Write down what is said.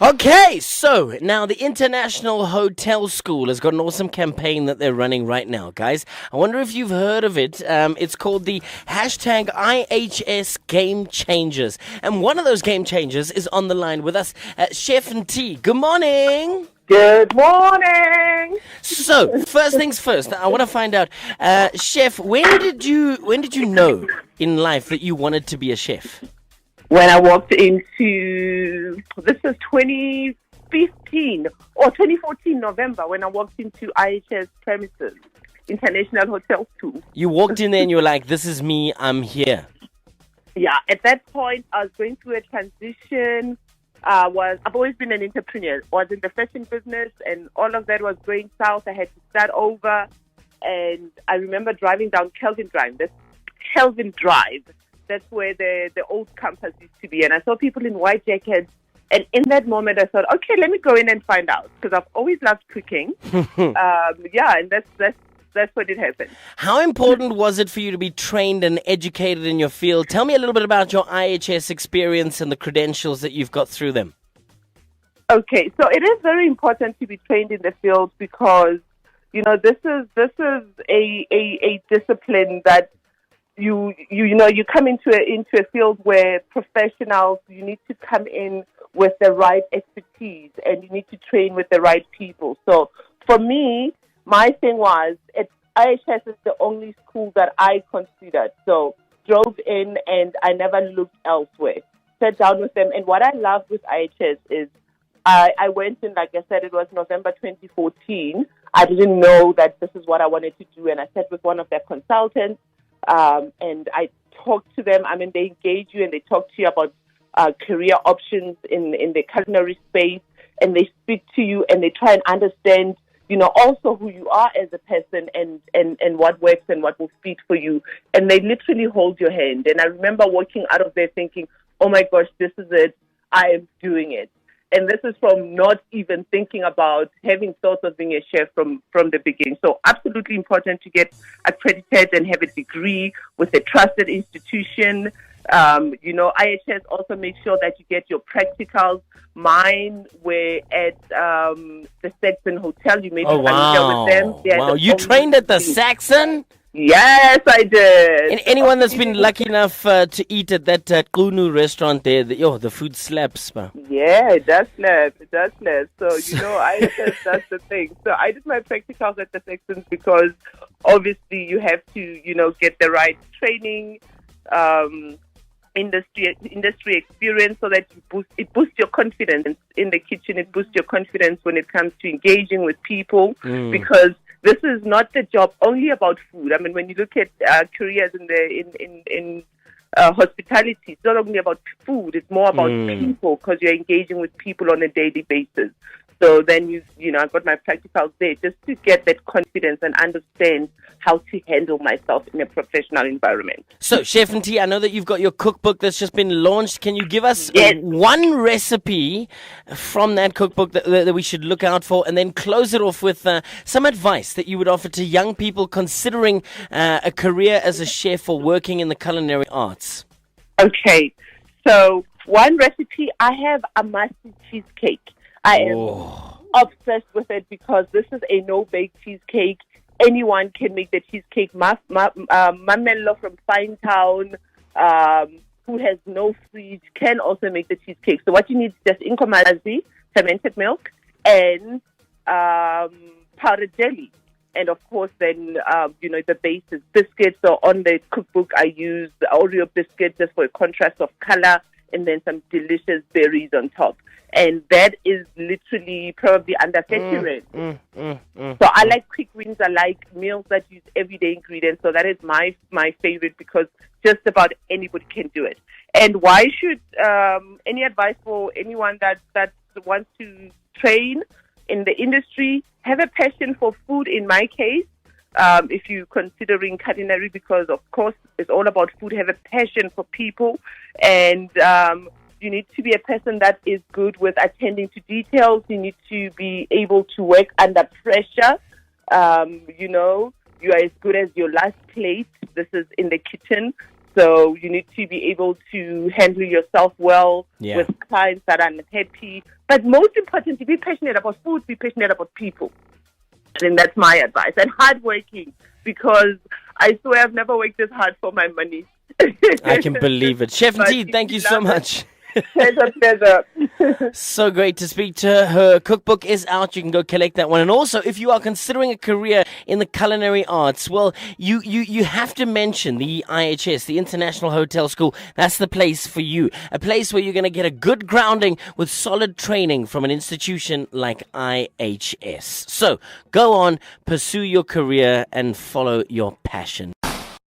Okay, so now the International Hotel School has got an awesome campaign that they're running right now, guys. I wonder if you've heard of it. It's called the hashtag IHS Game Changers. And one of those game changers is on the line with us, Chef and T. Good morning. Good morning. So, first things first, I want to find out, Chef, when did you know in life that you wanted to be a chef? When I walked into, this is 2015 or 2014 November, when I walked into IHS premises, International Hotel School. You walked in there and you were like, this is me, I'm here. Yeah, at that point, I was going through a transition. I've always been an entrepreneur. I was in the fashion business, and all of that was going south. I had to start over, and I remember driving down Kelvin Drive. That's where the old campus used to be, and I saw people in white jackets. And in that moment, I thought, okay, let me go in and find out, because I've always loved cooking. And that's what it happened. How important was it for you to be trained and educated in your field? Tell me a little bit about your IHS experience and the credentials that you've got through them. Okay, so it is very important to be trained in the field because, this is a discipline that you come into a field where professionals, you need to come in with the right expertise and you need to train with the right people. So for me, my thing was, IHS is the only school that I considered. So drove in and I never looked elsewhere. Sat down with them. And what I love with IHS is I went in, like I said, it was November 2014. I didn't know that this is what I wanted to do. And I sat with one of their consultants and I talked to them. They engage you and they talk to you about career options in the culinary space. And they speak to you and they try and understand also who you are as a person and what works and what will fit for you. And they literally hold your hand. And I remember walking out of there thinking, oh my gosh, this is it. I am doing it. And this is from not even thinking about having thoughts of being a chef from the beginning. So absolutely important to get accredited and have a degree with a trusted institution. IHS also makes sure that you get your practicals. Mine were at the Saxon Hotel. You may be familiar with them. Wow, you trained at the Saxon? Yes, I did. And anyone that's been lucky enough to eat at that Kunu restaurant there, the food slaps. Yeah, it does slap. So, IHS, that's the thing. So I did my practicals at the Saxons because obviously you have to, get the right training, industry experience so that it boosts your confidence in the kitchen. It boosts your confidence when it comes to engaging with people because this is not the job only about food. When you look at careers in hospitality, it's not only about food. It's more about people because you're engaging with people on a daily basis. So then I got my practicals there just to get that confidence and understand how to handle myself in a professional environment. So, Chef and T, I know that you've got your cookbook that's just been launched. Can you give us one recipe from that cookbook that we should look out for, and then close it off with some advice that you would offer to young people considering a career as a chef or working in the culinary arts? Okay. So, one recipe, I have a mustard cheesecake. I am obsessed with it because this is a no-bake cheesecake. Anyone can make the cheesecake. Mamello from Fine Town, who has no fridge, can also make the cheesecake. So what you need is just inkomazi, fermented milk, and powdered jelly. And of course, then, the base is biscuits. So on the cookbook, I use the Oreo biscuit just for a contrast of color, and then some delicious berries on top. And that is literally probably under 30 rand. So I like quick wins. I like meals that use everyday ingredients. So that is my favorite because just about anybody can do it. And why should any advice for anyone that wants to train in the industry? Have a passion for food. In my case, if you're considering culinary, because of course it's all about food. Have a passion for people and. You need to be a person that is good with attending to details. You need to be able to work under pressure. You are as good as your last plate. This is in the kitchen. So you need to be able to handle yourself well with clients that are unhappy. But most importantly, be passionate about food, be passionate about people. I think that's my advice. And hardworking, because I swear I've never worked this hard for my money. I can believe it. Chef T, thank you so much. Pleasure. So great to speak to her. Her cookbook is out. You can go collect that one. And also, if you are considering a career in the culinary arts, well, you have to mention the IHS, the International Hotel School. That's the place for you. A place where you're going to get a good grounding with solid training from an institution like IHS. So go on, pursue your career and follow your passion.